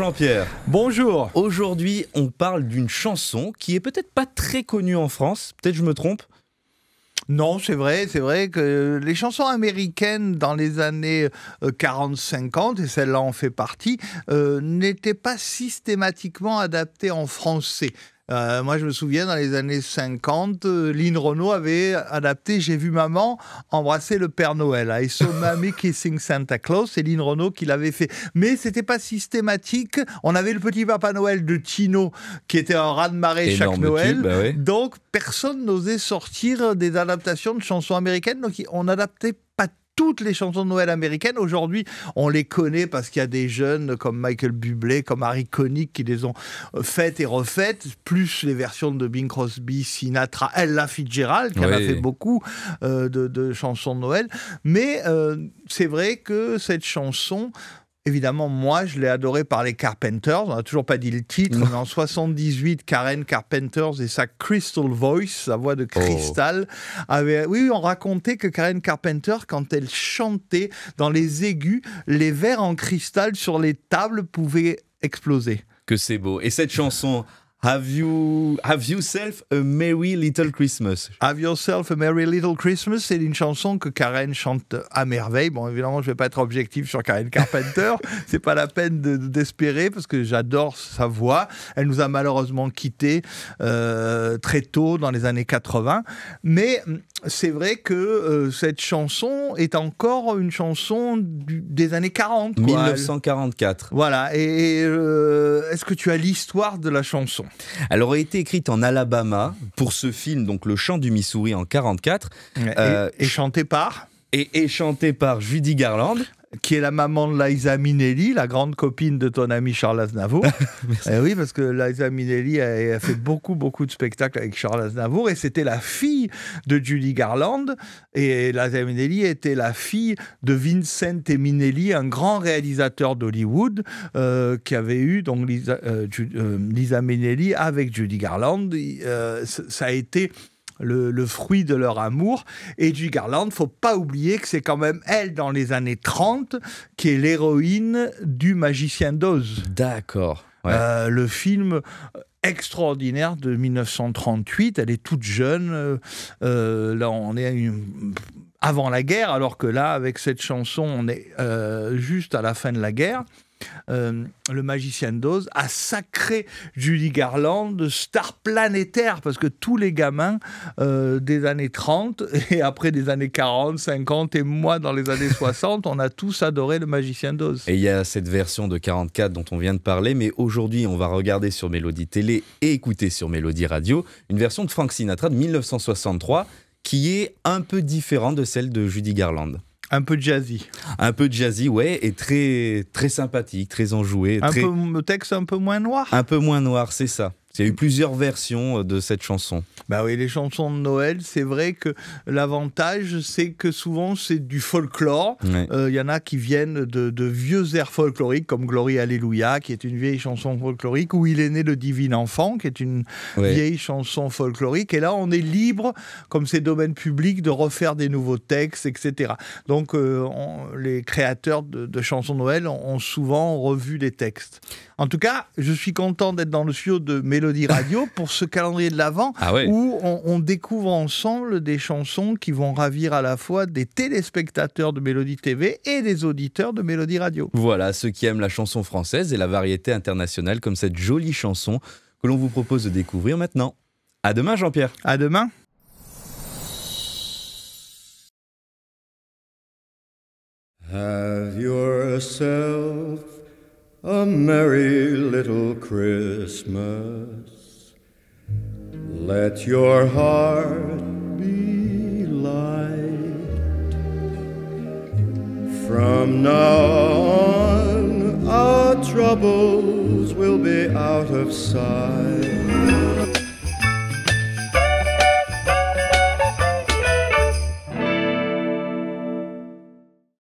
Jean-Pierre. Bonjour. Aujourd'hui, on parle d'une chanson qui est peut-être pas très connue en France. Peut-être je me trompe. Non, c'est vrai que les chansons américaines dans les années 40-50, et celle-là en fait partie, n'étaient pas systématiquement adaptées en français. Moi, je me souviens, dans les années 50, Lynn Renaud avait adapté « J'ai vu maman embrasser le Père Noël ». I saw Mommy kissing Santa Claus, c'est Lynn Renaud qui l'avait fait. Mais c'était pas systématique. On avait le petit Papa Noël de Tino, qui était un raz-de-marée chaque Noël. Tube, bah oui. Donc, personne n'osait sortir des adaptations de chansons américaines. Donc, on n'adaptait pas toutes les chansons de Noël américaines. Aujourd'hui, on les connaît parce qu'il y a des jeunes comme Michael Bublé, comme Harry Connick qui les ont faites et refaites, plus les versions de Bing Crosby, Sinatra, Ella Fitzgerald qui en a fait beaucoup de chansons de Noël. Mais c'est vrai que cette chanson... Évidemment, moi, je l'ai adorée par les Carpenters. On n'a toujours pas dit le titre, mais en 78, Karen Carpenters et sa Crystal Voice, sa voix de cristal, avait... Oui, on racontait que Karen Carpenter, quand elle chantait dans les aigus, les verres en cristal sur les tables pouvaient exploser. Que c'est beau. Et cette chanson... Have Yourself a Merry Little Christmas. Have Yourself a Merry Little Christmas, c'est une chanson que Karen chante à merveille. Bon, évidemment, je ne vais pas être objectif sur Karen Carpenter. C'est pas la peine d'espérer parce que j'adore sa voix. Elle nous a malheureusement quittés très tôt dans les années 80. Mais c'est vrai que cette chanson est encore une chanson des années 40. 1944. Voilà. Et est-ce que tu as l'histoire de la chanson ? Elle aurait été écrite en Alabama pour ce film, donc Le Chant du Missouri en 44. Et chantée par ? Et chantée par Judy Garland. Qui est la maman de Liza Minnelli, la grande copine de ton ami Charles Aznavour. Oui, parce que Liza Minnelli a fait beaucoup de spectacles avec Charles Aznavour, et c'était la fille de Judy Garland, et Liza Minnelli était la fille de Vincent Minnelli, un grand réalisateur d'Hollywood, qui avait eu donc Liza Minnelli avec Judy Garland. Ça a été le fruit de leur amour. Et Judy Garland, faut pas oublier que c'est quand même elle, dans les années 30, qui est l'héroïne du Magicien d'Oz. D'accord. Ouais. Le film extraordinaire de 1938, elle est toute jeune. Là, on est avant la guerre, alors que là, avec cette chanson, on est juste à la fin de la guerre. Le Magicien d'Oz a sacré Judy Garland de star planétaire, parce que tous les gamins des années 30 et après des années 40, 50 et moi dans les années 60, on a tous adoré le Magicien d'Oz. Et il y a cette version de 44 dont on vient de parler, mais aujourd'hui on va regarder sur Mélodie Télé et écouter sur Mélodie Radio une version de Frank Sinatra de 1963 qui est un peu différente de celle de Judy Garland. Un peu jazzy. Un peu jazzy, ouais, et très sympathique, très enjoué. Le texte un peu moins noir. Un peu moins noir, c'est ça. Il y a eu plusieurs versions de cette chanson. Bah oui, les chansons de Noël, c'est vrai que l'avantage, c'est que souvent, c'est du folklore. Il y en a qui viennent de vieux airs folkloriques, comme Glory Alléluia, qui est une vieille chanson folklorique, Où il est né le divin enfant, qui est une vieille chanson folklorique. Et là, on est libre, comme c'est domaine public, de refaire des nouveaux textes, etc. Donc, les créateurs de chansons de Noël ont souvent revu les textes. En tout cas, je suis content d'être dans le studio de Mélodie Radio pour ce calendrier de l'Avent où on découvre ensemble des chansons qui vont ravir à la fois des téléspectateurs de Mélodie TV et des auditeurs de Mélodie Radio. Voilà, ceux qui aiment la chanson française et la variété internationale, comme cette jolie chanson que l'on vous propose de découvrir maintenant. À demain, Jean-Pierre. À demain. Have yourself a merry little Christmas. Let your heart be light. From now on, our troubles will be out of sight.